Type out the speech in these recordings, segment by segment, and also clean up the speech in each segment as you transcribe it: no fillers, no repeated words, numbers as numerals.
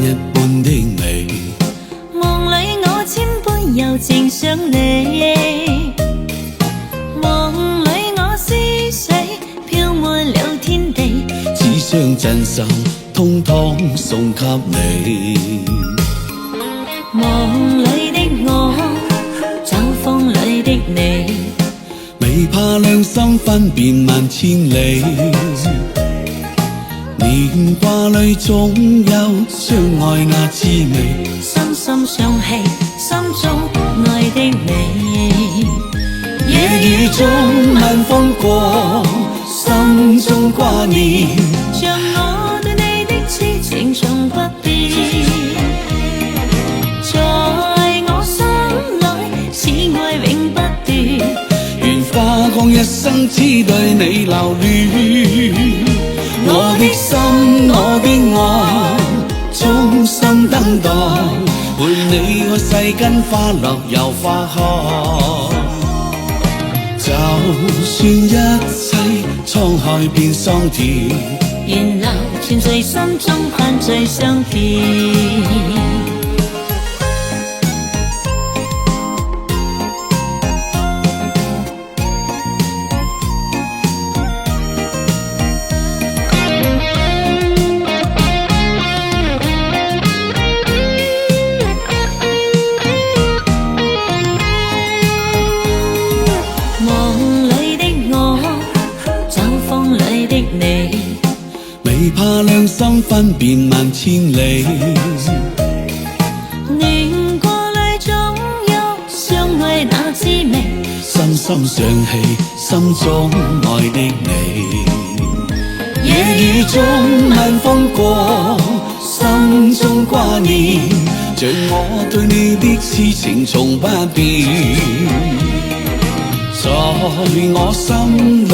一般的美。夢裏我千般柔情想你，夢裏我思緒飄滿了天地，只將真心通通送給你。夢裏的我，找風裏的你，未怕兩心分辨萬千里。年華裏總有相愛那滋味，深深想起心中愛的你。夜雨中晚風過，心中掛念，像我對你的痴情從不變，在我心裏此愛永不斷，願花光一生只對你留戀。我的心，我的愛，衷心等待，陪你去世間花落又花開。就算一切滄海變桑田，願流傳在心中，盼再相見。未怕兩心分辨萬千里，年過裏總有相愛那滋味，深深想起心中愛的你。夜雨中晚風過，心中掛念，像我對你的痴情從不變。在我心裏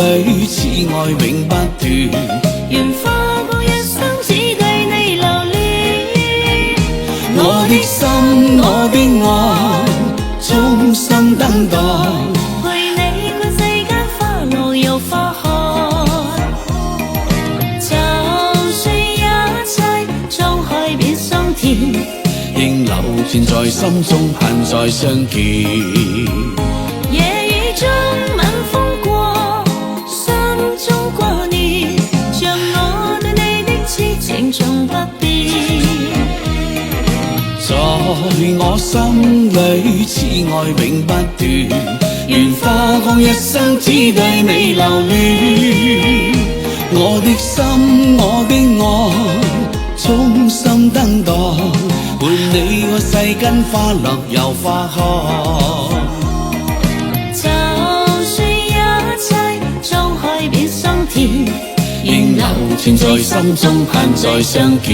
此愛永不斷，願花光一生只對你留戀。我的心，我的愛，衷心等待，陪你看世間花落又花開。就算一切滄海變桑田，仍留存在心中，盼再相見。夜雨中晚風過，心中掛念，像我對你的痴情從不變。在我心裏此愛永不斷，願花光一生只對你留戀。我的心，我的愛，衷心等待，陪你個世間花落又花開。就算一切滄海變桑田，仍留存在心中，盼再相見。